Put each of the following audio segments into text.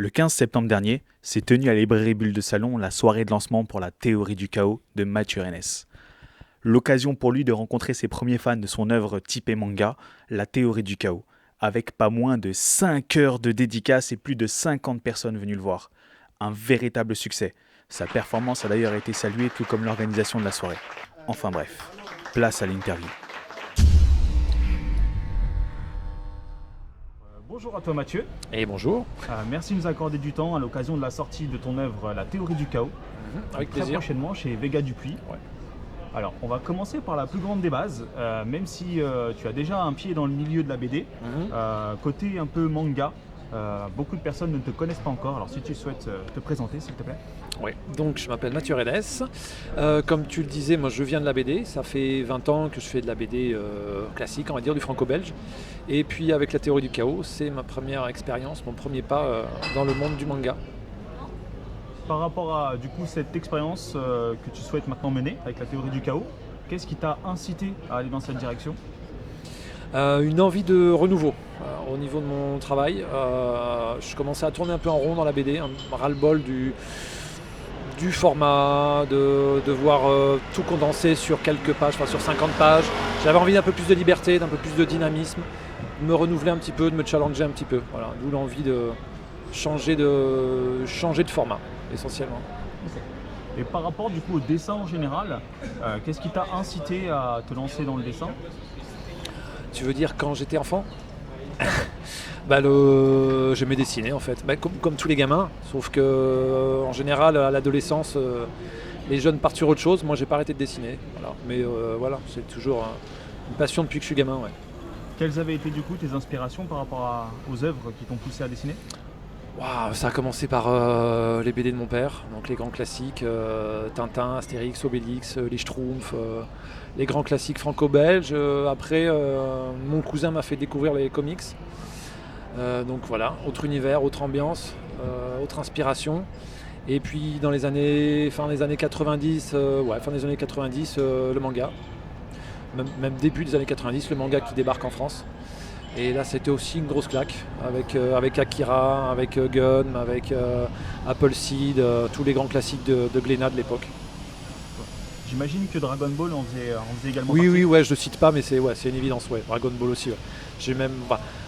Le 15 septembre dernier, s'est tenue à la librairie Bulle de Salon la soirée de lancement pour la théorie du chaos de Mathieu Rennes. L'occasion pour lui de rencontrer ses premiers fans de son œuvre typée manga, la théorie du chaos, avec pas moins de 5 heures de dédicaces et plus de 50 personnes venues le voir. Un véritable succès. Sa performance a d'ailleurs été saluée tout comme l'organisation de la soirée. Enfin bref, place à l'interview. Bonjour à toi Mathieu. Et bonjour. Merci de nous accorder du temps à l'occasion de la sortie de ton œuvre La théorie du chaos. Avec Très plaisir. prochainement chez Vega Dupuis. Ouais. Alors on va commencer par la plus grande des bases, même si tu as déjà un pied dans le milieu de la BD. Côté un peu manga, beaucoup de personnes ne te connaissent pas encore, alors si tu souhaites te présenter s'il te plaît. Ouais. Donc je m'appelle Mathieu Rennes. Comme tu le disais, moi je viens de la BD. Ça fait 20 ans que je fais de la BD classique, on va dire, du franco-belge. Et puis avec la théorie du chaos, c'est ma première expérience, mon premier pas dans le monde du manga. Par rapport à du coup cette expérience que tu souhaites maintenant mener avec la théorie du chaos, qu'est-ce qui t'a incité à aller dans cette direction? Une envie de renouveau au niveau de mon travail. Je commençais à tourner un peu en rond dans la BD, un ras-le-bol du format, de devoir tout condenser sur quelques pages, enfin sur 50 pages. J'avais envie d'un peu plus de liberté, d'un peu plus de dynamisme, de me renouveler un petit peu, de me challenger un petit peu. Voilà, d'où l'envie de changer de format, essentiellement. Et par rapport du coup au dessin en général, qu'est-ce qui t'a incité à te lancer dans le dessin? Tu veux dire quand j'étais enfant? J'aimais dessiner en fait, comme tous les gamins, sauf que en général à l'adolescence les jeunes partent sur autre chose. Moi j'ai pas arrêté de dessiner, voilà. Mais voilà, c'est toujours une passion depuis que je suis gamin. Ouais. Quelles avaient été du coup tes inspirations par rapport aux œuvres qui t'ont poussé à dessiner? Waouh, ça a commencé par les BD de mon père, donc les grands classiques, Tintin, Astérix, Obélix, les Schtroumpfs, les grands classiques franco-belges. Après, mon cousin m'a fait découvrir les comics. Donc voilà, autre univers, autre ambiance, autre inspiration. Et puis dans fin des années 90, le manga. Même début des années 90, le manga qui débarque en France. Et là c'était aussi une grosse claque avec Akira, avec Gun, avec Appleseed, tous les grands classiques de Glénat de l'époque. J'imagine que Dragon Ball en faisait également Oui, partie. oui, ouais, je le cite pas, mais c'est une évidence. Ouais. Dragon Ball aussi. Ouais.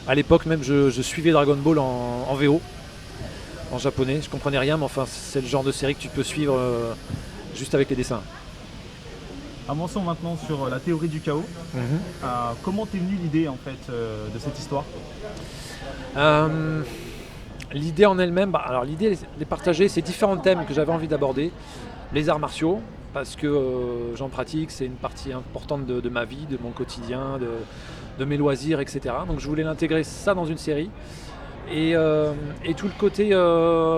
À l'époque même, je suivais Dragon Ball en VO, en japonais. Je comprenais rien, mais enfin, c'est le genre de série que tu peux suivre juste avec les dessins. Avançons maintenant sur la théorie du chaos. Comment t'es venue l'idée en fait de cette histoire? L'idée en elle-même, l'idée est partagée, c'est différents thèmes que j'avais envie d'aborder. Les arts martiaux, parce que j'en pratique, c'est une partie importante de ma vie, de mon quotidien, de mes loisirs, etc. Donc je voulais l'intégrer ça dans une série. Et tout le côté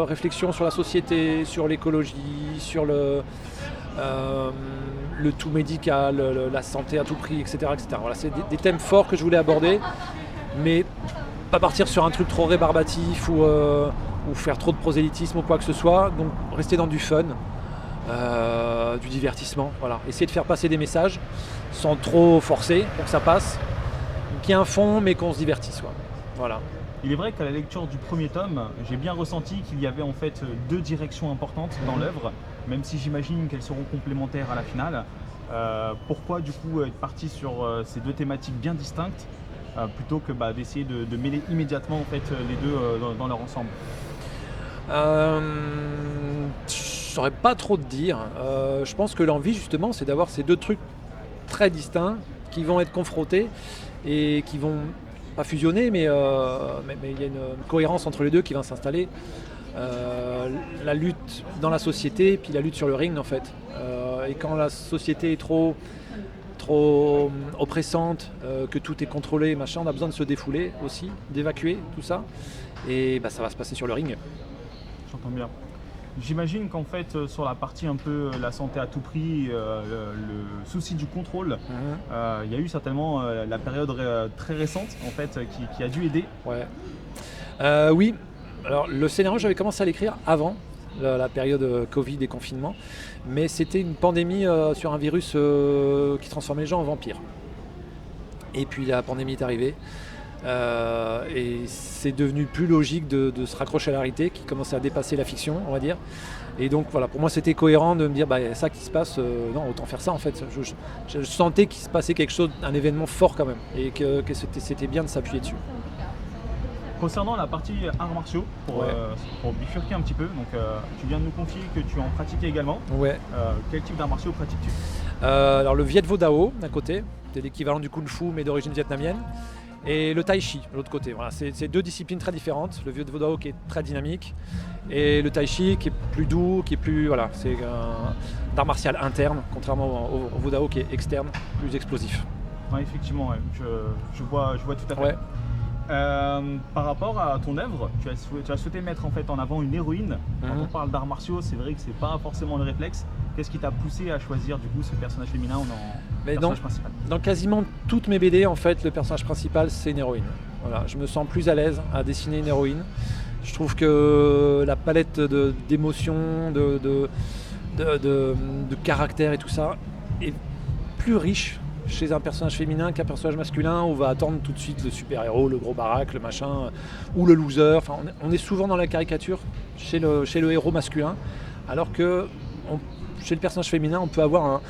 réflexion sur la société, sur l'écologie, sur le tout médical, la santé à tout prix, etc. etc. Voilà, c'est des thèmes forts que je voulais aborder, mais pas partir sur un truc trop rébarbatif ou faire trop de prosélytisme ou quoi que ce soit. Donc rester dans du fun. Du divertissement, voilà. Essayer de faire passer des messages sans trop forcer pour que ça passe, qu'il y ait un fond mais qu'on se divertisse. Voilà. Il est vrai qu'à la lecture du premier tome, j'ai bien ressenti qu'il y avait en fait deux directions importantes dans l'œuvre, même si j'imagine qu'elles seront complémentaires à la finale. Pourquoi du coup être parti sur ces deux thématiques bien distinctes plutôt que d'essayer de mêler immédiatement en fait les deux dans leur ensemble? Je saurais pas trop te dire. Je pense que l'envie justement c'est d'avoir ces deux trucs très distincts qui vont être confrontés et qui vont pas fusionner, mais il y a une cohérence entre les deux qui va s'installer. La lutte dans la société puis la lutte sur le ring en fait. Et quand la société est trop oppressante, que tout est contrôlé, machin, on a besoin de se défouler aussi, d'évacuer tout ça. Et ça va se passer sur le ring. J'entends bien. J'imagine qu'en fait sur la partie un peu la santé à tout prix, le souci du contrôle, il y a eu certainement la période très récente en fait qui a dû aider. Ouais. Oui. Alors le scénario j'avais commencé à l'écrire avant la période Covid et confinement, mais c'était une pandémie sur un virus qui transformait les gens en vampires. Et puis la pandémie est arrivée. Et c'est devenu plus logique de se raccrocher à la réalité qui commençait à dépasser la fiction, on va dire. Et donc voilà, pour moi c'était cohérent de me dire ça qui se passe, non, autant faire ça en fait. Je sentais qu'il se passait quelque chose, un événement fort quand même, et que c'était bien de s'appuyer dessus. Concernant la partie arts martiaux, pour bifurquer un petit peu, donc tu viens de nous confier que tu en pratiquais également. Ouais. Quel type d'arts martiaux pratiques-tu? Alors le Viet Vo Dao d'un côté, c'est l'équivalent du Kung Fu mais d'origine vietnamienne. Et le Tai Chi de l'autre côté. Voilà, c'est deux disciplines très différentes. Le Viet Vo Dao qui est très dynamique et le Tai Chi qui est plus doux, qui est plus. Voilà, c'est un art martial interne, contrairement au Vo Dao qui est externe, plus explosif. Ouais, effectivement, ouais. Je vois tout à fait. Ouais. Par rapport à ton œuvre, tu as souhaité mettre en fait en avant une héroïne. Quand on parle d'arts martiaux, c'est vrai que c'est pas forcément le réflexe. Qu'est-ce qui t'a poussé à choisir du coup ce personnage féminin personnage principal? Dans quasiment toutes mes BD, en fait, le personnage principal c'est une héroïne. Voilà, je me sens plus à l'aise à dessiner une héroïne. Je trouve que la palette d'émotions, de caractère et tout ça est plus riche chez un personnage féminin qu'un personnage masculin où on va attendre tout de suite le super-héros, le gros baraque, le machin, ou le loser. Enfin, on est souvent dans la caricature chez le héros masculin, alors que chez le personnage féminin, on peut avoir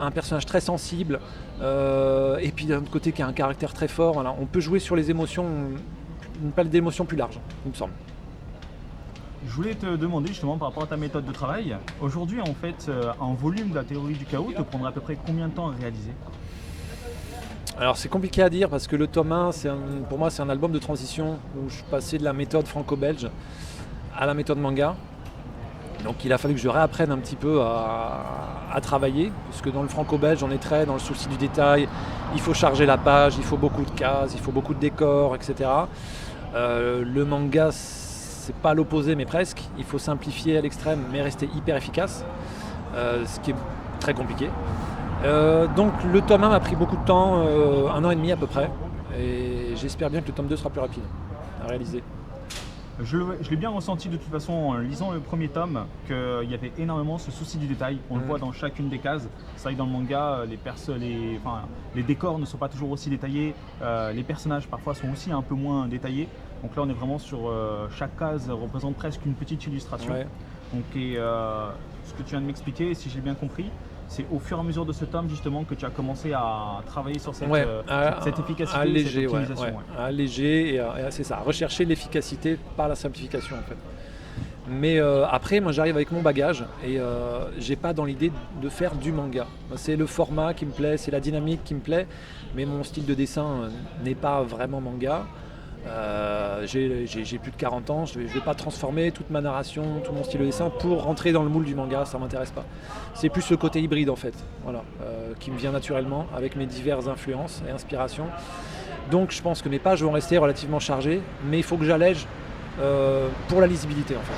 un personnage très sensible, et puis d'un autre côté qui a un caractère très fort. Voilà. On peut jouer sur les émotions, une palette d'émotions plus large, il me semble. Je voulais te demander justement par rapport à ta méthode de travail. Aujourd'hui, en fait, un volume de la théorie du chaos te prendrait à peu près combien de temps à réaliser? Alors c'est compliqué à dire parce que le tome 1, pour moi c'est un album de transition où je passais de la méthode franco-belge à la méthode manga. Donc il a fallu que je réapprenne un petit peu à travailler, puisque dans le franco-belge on est très dans le souci du détail, il faut charger la page, il faut beaucoup de cases, il faut beaucoup de décors, etc. Le manga c'est pas l'opposé mais presque, il faut simplifier à l'extrême mais rester hyper efficace, ce qui est très compliqué. Donc le tome 1 m'a pris beaucoup de temps, 1 an et demi à peu près, et j'espère bien que le tome 2 sera plus rapide à réaliser. Je l'ai bien ressenti de toute façon en lisant le premier tome, qu'il y avait énormément ce souci du détail. On le voit dans chacune des cases. C'est vrai que dans le manga, les décors ne sont pas toujours aussi détaillés, les personnages parfois sont aussi un peu moins détaillés. Donc là on est vraiment sur chaque case représente presque une petite illustration. Ouais. Donc, ce que tu viens de m'expliquer, si j'ai bien compris, c'est au fur et à mesure de ce tome justement que tu as commencé à travailler sur cette efficacité, alléger, cette optimisation. Alléger et c'est ça, rechercher l'efficacité par la simplification en fait. Mais après, moi j'arrive avec mon bagage et j'ai pas dans l'idée de faire du manga. C'est le format qui me plaît, c'est la dynamique qui me plaît, mais mon style de dessin n'est pas vraiment manga. J'ai plus de 40 ans, je vais pas transformer toute ma narration, tout mon style de dessin pour rentrer dans le moule du manga, ça m'intéresse pas. C'est plus le côté hybride en fait, voilà, qui me vient naturellement avec mes diverses influences et inspirations. Donc je pense que mes pages vont rester relativement chargées, mais il faut que j'allège pour la lisibilité en fait.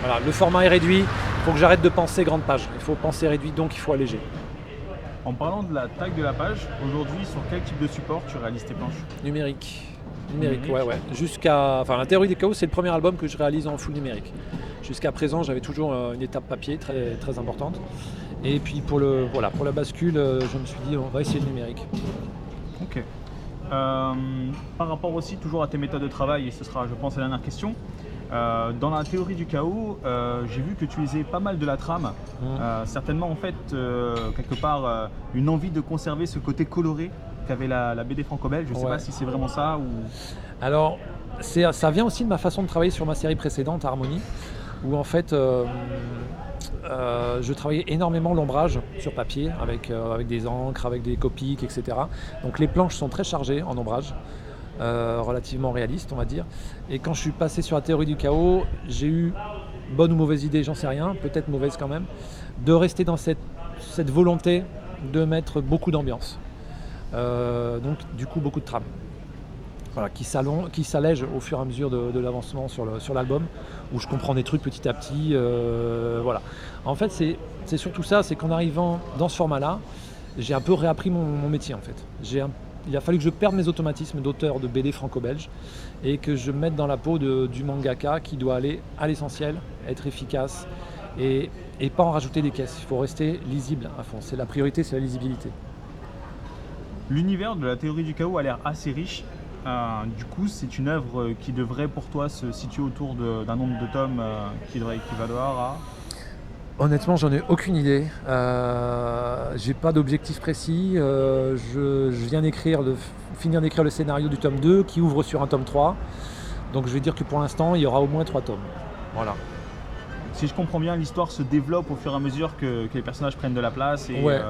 Voilà, le format est réduit, il faut que j'arrête de penser grande page, il faut penser réduit, donc il faut alléger. En parlant de la taille de la page, aujourd'hui sur quel type de support tu réalises tes planches? Numérique, ouais. La théorie du chaos, c'est le premier album que je réalise en full numérique. Jusqu'à présent, j'avais toujours une étape papier très, très importante. Et puis pour la bascule, je me suis dit, on va essayer le numérique. Ok. Par rapport aussi toujours à tes méthodes de travail, et ce sera, je pense, la dernière question. Dans la théorie du chaos, j'ai vu que tu utilisais pas mal de la trame. Certainement, en fait, quelque part, une envie de conserver ce côté coloré qu'avait la BD franco-belge. Je ne sais pas si c'est vraiment ça ou... Alors, ça vient aussi de ma façon de travailler sur ma série précédente, Harmonie, où en fait, je travaillais énormément l'ombrage sur papier, avec des encres, avec des copiques, etc. Donc les planches sont très chargées en ombrage, relativement réalistes, on va dire. Et quand je suis passé sur la théorie du chaos, j'ai eu, bonne ou mauvaise idée, j'en sais rien, peut-être mauvaise quand même, de rester dans cette volonté de mettre beaucoup d'ambiance. Donc du coup beaucoup de trames, voilà, qui s'allègent au fur et à mesure de l'avancement sur l'album, où je comprends des trucs petit à petit, voilà. En fait c'est surtout ça, c'est qu'en arrivant dans ce format là, j'ai un peu réappris mon métier en fait. Il a fallu que je perde mes automatismes d'auteur de BD franco-belge et que je me mette dans la peau du mangaka qui doit aller à l'essentiel, être efficace et pas en rajouter des caisses. Il faut rester lisible à fond, la priorité, c'est la lisibilité. L'univers de la théorie du chaos a l'air assez riche. Du coup, c'est une œuvre qui devrait pour toi se situer autour d'un nombre de tomes qui devrait équivaloir à... Honnêtement, j'en ai aucune idée. J'ai pas d'objectif précis. Je viens finir d'écrire le scénario du tome 2 qui ouvre sur un tome 3. Donc je vais dire que pour l'instant, il y aura au moins 3 tomes. Voilà. Si je comprends bien, l'histoire se développe au fur et à mesure que les personnages prennent de la place et Ouais.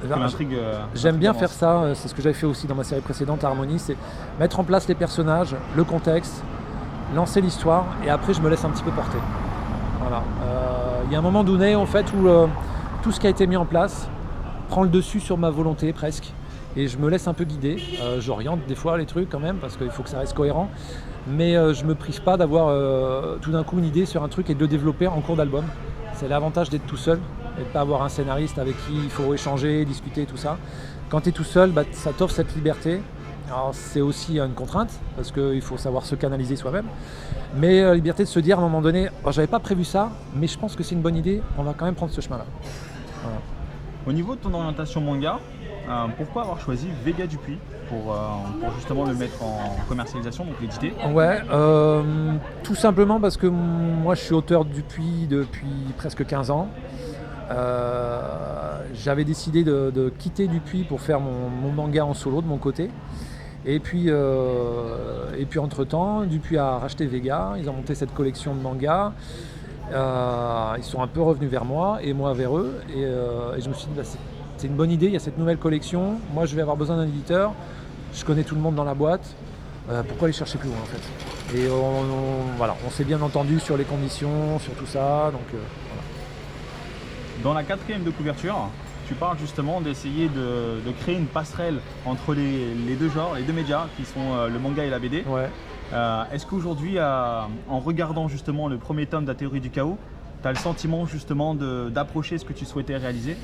que l'intrigue... J'aime bien avance. faire ça. C'est ce que j'avais fait aussi dans ma série précédente, Harmonie. C'est mettre en place les personnages, le contexte, lancer l'histoire et après je me laisse un petit peu porter. Voilà. Il y a un moment donné en fait où tout ce qui a été mis en place prend le dessus sur ma volonté presque et je me laisse un peu guider. J'oriente des fois les trucs quand même parce qu'il faut que ça reste cohérent, mais je me prive pas d'avoir tout d'un coup une idée sur un truc et de le développer en cours d'album. C'est l'avantage d'être tout seul et de ne pas avoir un scénariste avec qui il faut échanger, discuter, tout ça. Quand tu es tout seul, ça t'offre cette liberté. Alors c'est aussi une contrainte parce qu'il faut savoir se canaliser soi-même, mais la liberté de se dire à un moment donné, j'avais pas prévu ça, mais je pense que c'est une bonne idée, on va quand même prendre ce chemin-là. Voilà. Au niveau de ton orientation manga, pourquoi avoir choisi Vega Dupuis pour justement le mettre en commercialisation, donc l'éditer? Ouais, tout simplement parce que moi je suis auteur depuis presque 15 ans. J'avais décidé de quitter Dupuis pour faire mon manga en solo de mon côté. Et puis entre-temps, Dupuis a racheté Vega, ils ont monté cette collection de mangas. Ils sont un peu revenus vers moi et moi vers eux. Et je me suis dit, c'est une bonne idée, il y a cette nouvelle collection. Moi, je vais avoir besoin d'un éditeur. Je connais tout le monde dans la boîte. Pourquoi aller chercher plus loin en fait? Et on s'est bien entendu sur les conditions, sur tout ça. Donc, voilà. Dans la 4e de couverture, tu parles justement d'essayer de créer une passerelle entre les deux genres, les deux médias qui sont le manga et la BD. Ouais. Est-ce qu'aujourd'hui, en regardant justement le premier tome de la théorie du chaos, tu as le sentiment justement d'approcher ce que tu souhaitais réaliser?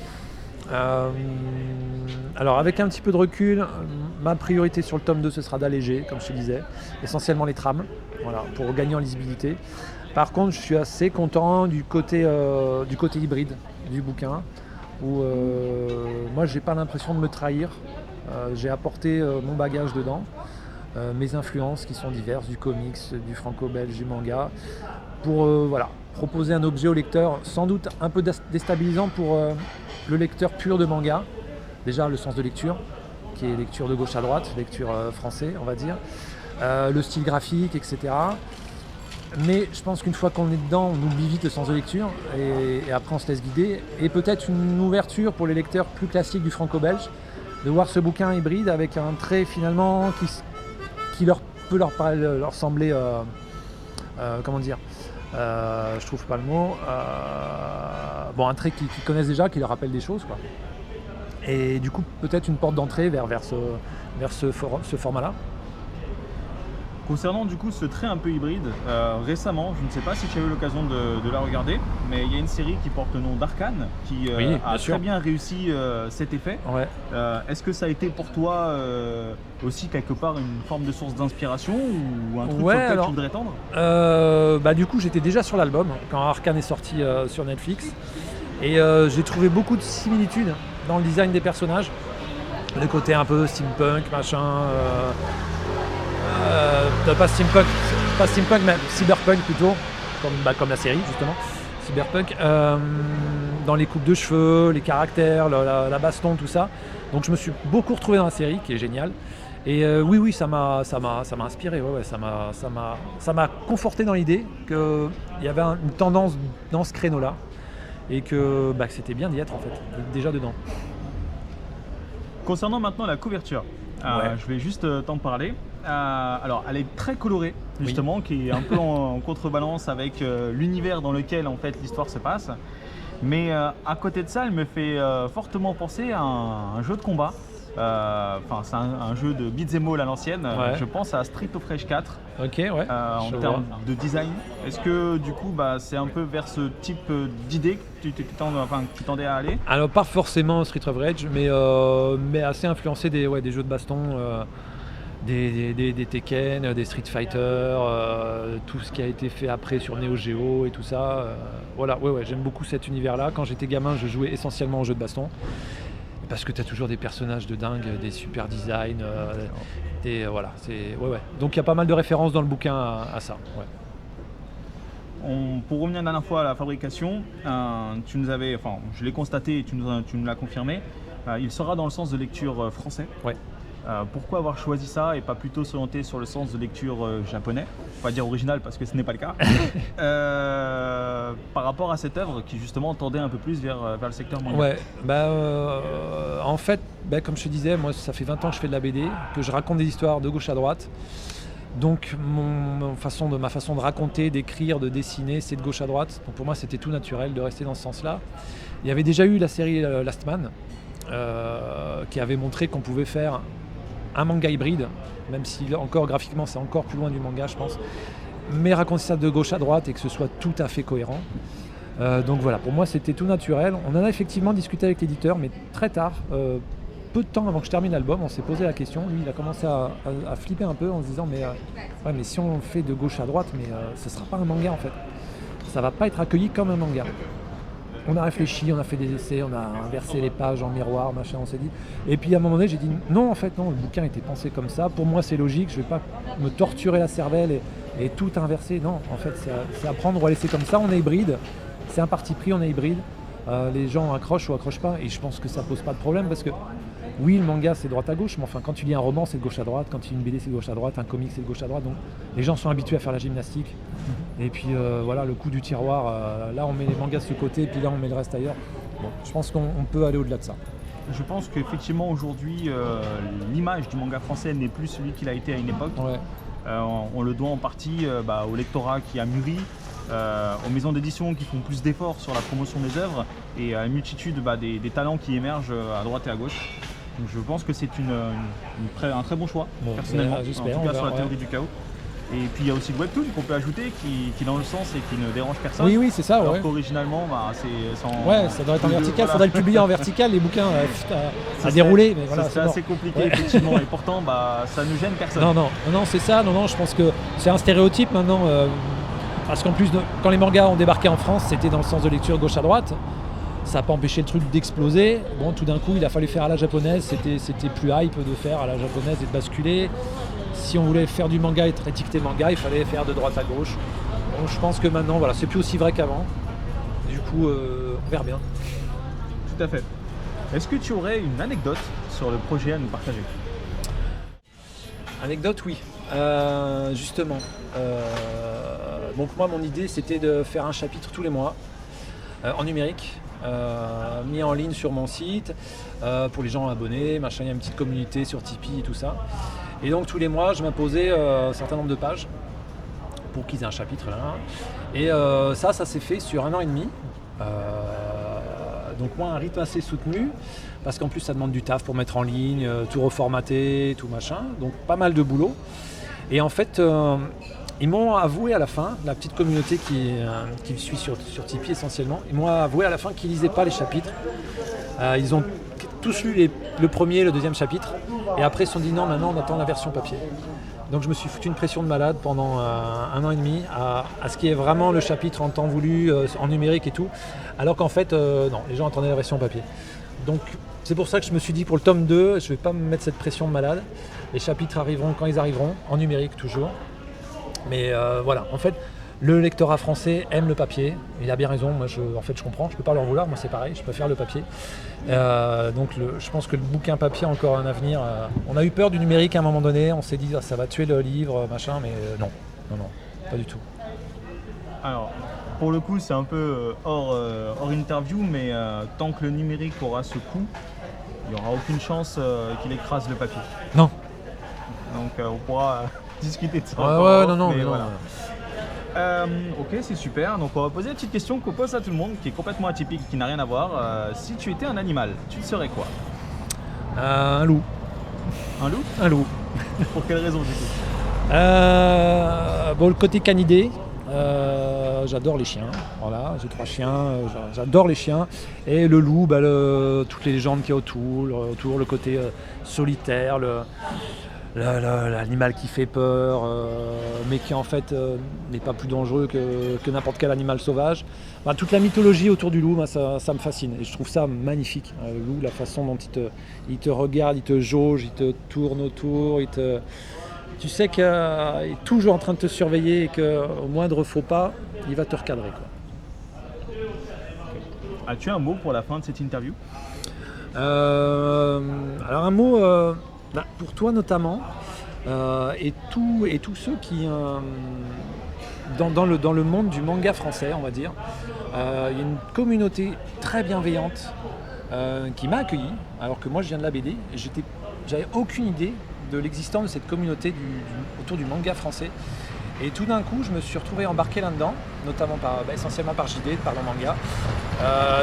Alors avec un petit peu de recul, ma priorité sur le tome 2 ce sera d'alléger, comme je te disais, essentiellement les trames, voilà, pour gagner en lisibilité. Par contre, je suis assez content du côté hybride du bouquin, où moi j'ai pas l'impression de me trahir. J'ai apporté mon bagage dedans, mes influences qui sont diverses, du comics, du franco-belge, du manga, pour proposer un objet au lecteur, sans doute un peu déstabilisant pour le lecteur pur de manga. Déjà le sens de lecture, qui est lecture de gauche à droite, lecture français on va dire, le style graphique, etc. Mais je pense qu'une fois qu'on est dedans, on oublie vite le sens de lecture et après on se laisse guider. Et peut-être une ouverture pour les lecteurs plus classiques du franco-belge, de voir ce bouquin hybride avec un trait finalement qui peut leur sembler, comment dire, je trouve pas le mot, un trait qu'ils connaissent déjà, qui leur rappelle des choses, quoi. Et du coup peut-être une porte d'entrée vers ce format-là. Concernant du coup ce trait un peu hybride, récemment, je ne sais pas si tu as eu l'occasion de la regarder, mais il y a une série qui porte le nom d'Arcane qui a très bien réussi cet effet. Ouais. Est-ce que ça a été pour toi aussi quelque part une forme de source d'inspiration ou un truc sur lequel tu voudrais tendre? Du coup j'étais déjà sur l'album quand Arcane est sorti sur Netflix et j'ai trouvé beaucoup de similitudes dans le design des personnages, le côté un peu steampunk, machin. Pas steampunk, mais cyberpunk plutôt, comme la série justement, cyberpunk, dans les coupes de cheveux, les caractères, la baston, tout ça. Donc je me suis beaucoup retrouvé dans la série, qui est géniale. Et oui, ça m'a inspiré, ça m'a conforté dans l'idée qu'il y avait une tendance dans ce créneau-là et que c'était bien d'y être en fait, déjà dedans. Concernant maintenant la couverture, je vais juste t'en parler. Alors, elle est très colorée, justement, qui est un peu en contrebalance avec l'univers dans lequel en fait l'histoire se passe. Mais à côté de ça, elle me fait fortement penser à un jeu de combat. C'est un jeu de beat'em all à l'ancienne. Ouais. Je pense à Street of Rage 4. Ok, ouais. En termes de design. Est-ce que du coup, c'est un peu vers ce type d'idée que tu tendais à aller? Alors pas forcément Street of Rage, mais assez influencé des jeux de baston. Des Tekken, des Street Fighter, tout ce qui a été fait après sur Neo Geo et tout ça. J'aime beaucoup cet univers-là. Quand j'étais gamin, je jouais essentiellement aux jeux de baston. parce que tu as toujours des personnages de dingue, des super designs, voilà. Donc il y a pas mal de références dans le bouquin à ça. Ouais. Pour revenir une dernière fois à la fabrication, tu nous avais, je l'ai constaté et tu nous l'as confirmé, il sera dans le sens de lecture français. Ouais. Pourquoi avoir choisi ça et pas plutôt s'orienter sur le sens de lecture japonais? On va dire original parce que ce n'est pas le cas. Par rapport à cette œuvre qui justement tendait un peu plus vers le secteur manga. Ouais, en fait, comme je te disais, moi ça fait 20 ans que je fais de la BD, que je raconte des histoires de gauche à droite. Donc ma façon de raconter, d'écrire, de dessiner, c'est de gauche à droite. Donc pour moi c'était tout naturel de rester dans ce sens-là. Il y avait déjà eu la série Last Man qui avait montré qu'on pouvait faire un manga hybride, même si encore graphiquement c'est encore plus loin du manga je pense, mais raconter ça de gauche à droite et que ce soit tout à fait cohérent. Donc voilà, pour moi c'était tout naturel. On en a effectivement discuté avec l'éditeur, mais très tard. Peu de temps avant que je termine l'album, on s'est posé la question. Lui, il a commencé à flipper un peu en se disant mais si on le fait de gauche à droite, mais ce ne sera pas un manga en fait. Ça ne va pas être accueilli comme un manga. On a réfléchi, on a fait des essais, on a inversé les pages en miroir, machin, on s'est dit. Et puis à un moment donné, j'ai dit non, en fait, non, le bouquin était pensé comme ça. Pour moi, c'est logique, je ne vais pas me torturer la cervelle et tout inverser. Non, en fait, c'est à prendre ou à laisser comme ça. On est hybride, c'est un parti pris, on est hybride. Les gens accrochent ou accrochent pas, et je pense que ça pose pas de problème parce que oui, le manga c'est droite à gauche, mais enfin quand tu lis un roman c'est de gauche à droite, quand tu lis une BD c'est de gauche à droite, un comic c'est de gauche à droite, donc les gens sont habitués à faire la gymnastique. Et puis voilà, le coup du tiroir, là on met les mangas de ce côté et puis là on met le reste ailleurs. Bon, je pense qu'on peut aller au-delà de ça. Je pense qu'effectivement aujourd'hui l'image du manga français n'est plus celui qu'il a été à une époque. Ouais. On le doit en partie au lectorat qui a mûri, aux maisons d'édition qui font plus d'efforts sur la promotion des œuvres et à la multitude des talents qui émergent à droite et à gauche. Donc je pense que c'est un très bon choix, personnellement, en tout cas sur la théorie du chaos. Et puis il y a aussi le webtoon qu'on peut ajouter qui est dans le sens et qui ne dérange personne. Oui, c'est ça. Alors qu'originalement, c'est ça doit être en vertical, il faudrait le publier en vertical, les bouquins à dérouler. Mais voilà, c'est assez compliqué, effectivement, et pourtant ça ne gêne personne. Non, c'est ça, je pense que c'est un stéréotype maintenant. Parce qu'en plus, quand les mangas ont débarqué en France, c'était dans le sens de lecture gauche à droite. Ça n'a pas empêché le truc d'exploser. Bon, tout d'un coup, il a fallu faire à la japonaise. C'était plus hype de faire à la japonaise et de basculer. Si on voulait faire du manga et être étiqueté manga, il fallait faire de droite à gauche. Donc je pense que maintenant, voilà, c'est plus aussi vrai qu'avant. Du coup, on verra bien. Tout à fait. Est-ce que tu aurais une anecdote sur le projet à nous partager? Anecdote, oui. Justement. Donc moi, mon idée, c'était de faire un chapitre tous les mois, en numérique, mis en ligne sur mon site, pour les gens abonnés, machin, il y a une petite communauté sur Tipeee et tout ça. Et donc tous les mois, je m'imposais un certain nombre de pages pour qu'ils aient un chapitre là. Et ça s'est fait sur 1 an et demi. Donc moi, un rythme assez soutenu, parce qu'en plus ça demande du taf pour mettre en ligne, tout reformater, tout machin. Donc pas mal de boulot. Et en fait, ils m'ont avoué à la fin, la petite communauté qui me suit sur Tipeee essentiellement, ils m'ont avoué à la fin qu'ils lisaient pas les chapitres. Ils ont tous lu le premier, le deuxième chapitre, et après ils se sont dit non, maintenant on attend la version papier. Donc je me suis foutu une pression de malade pendant 1 an et demi à ce qui est vraiment le chapitre en temps voulu, en numérique et tout, alors qu'en fait non, les gens attendaient la version papier. Donc c'est pour ça que je me suis dit pour le tome 2, je ne vais pas me mettre cette pression de malade. Les chapitres arriveront quand ils arriveront, en numérique toujours. Mais voilà, en fait, le lectorat français aime le papier. Il a bien raison, moi je comprends, je ne peux pas leur vouloir, moi c'est pareil, je préfère le papier. Donc je pense que le bouquin papier a encore un avenir. On a eu peur du numérique à un moment donné, on s'est dit ça va tuer le livre, machin, mais non, pas du tout. Alors, pour le coup, c'est un peu hors interview, mais tant que le numérique aura ce coût, il n'y aura aucune chance qu'il écrase le papier. Non. Donc on pourra discuter de ça. Non. Ok, c'est super. Donc on va poser une petite question qu'on pose à tout le monde, qui est complètement atypique, qui n'a rien à voir. Si tu étais un animal, tu serais quoi? Un loup. Un loup? Un loup. Pour quelle raison du coup? Le côté canidé. J'adore les chiens, voilà, j'ai 3 chiens, j'adore les chiens. Et le loup, toutes les légendes qu'il y a autour, le côté solitaire, l'animal qui fait peur, mais qui en fait n'est pas plus dangereux que n'importe quel animal sauvage. Enfin, toute la mythologie autour du loup, moi, ça me fascine et je trouve ça magnifique. Le loup, la façon dont il te regarde, il te jauge, il te tourne autour, tu sais qu'il est toujours en train de te surveiller et qu'au moindre faux pas, il va te recadrer, quoi. As-tu un mot pour la fin de cette interview? Alors un mot pour toi notamment et tous ceux qui dans le monde du manga français, on va dire, il y a une communauté très bienveillante qui m'a accueilli alors que moi je viens de la BD et j'avais aucune idée de l'existence de cette communauté autour du manga français. Et tout d'un coup, je me suis retrouvé embarqué là-dedans, notamment essentiellement par JD, par le manga,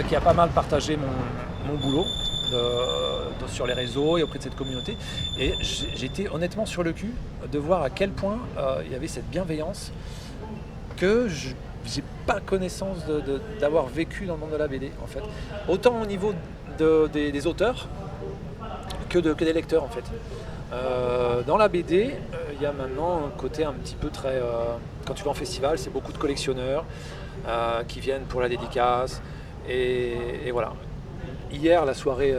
qui a pas mal partagé mon boulot sur les réseaux et auprès de cette communauté. Et j'étais honnêtement sur le cul de voir à quel point il y avait cette bienveillance que je n'ai pas connaissance d'avoir vécu dans le monde de la BD, en fait. Autant au niveau des auteurs que des lecteurs, en fait. Dans la BD, il y a maintenant un côté un petit peu très... quand tu vas en festival, c'est beaucoup de collectionneurs qui viennent pour la dédicace. Et voilà. Hier, la soirée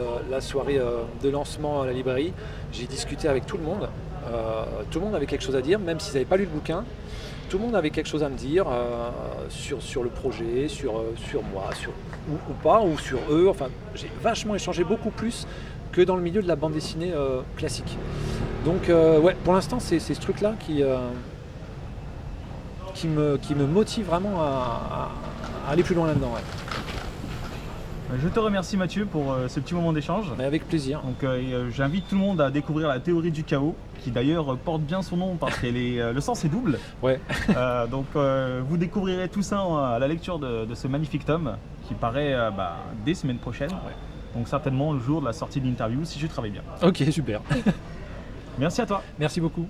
de lancement à la librairie, j'ai discuté avec tout le monde. Tout le monde avait quelque chose à dire, même s'ils n'avaient pas lu le bouquin. Tout le monde avait quelque chose à me dire sur le projet, sur moi, ou pas, ou sur eux. Enfin, j'ai vachement échangé beaucoup plus que dans le milieu de la bande dessinée classique. Donc ouais, pour l'instant c'est ce truc-là qui me motive vraiment à aller plus loin là-dedans. Ouais. Je te remercie Mathieu pour ce petit moment d'échange. Mais avec plaisir. Donc j'invite tout le monde à découvrir la théorie du chaos, qui d'ailleurs porte bien son nom parce qu'elle est le sens est double. Ouais. Donc vous découvrirez tout ça à la lecture de ce magnifique tome qui paraît dès semaine prochaine. Ouais. Donc certainement le jour de la sortie de l'interview si je travaille bien. Ok, super. Merci à toi. Merci beaucoup.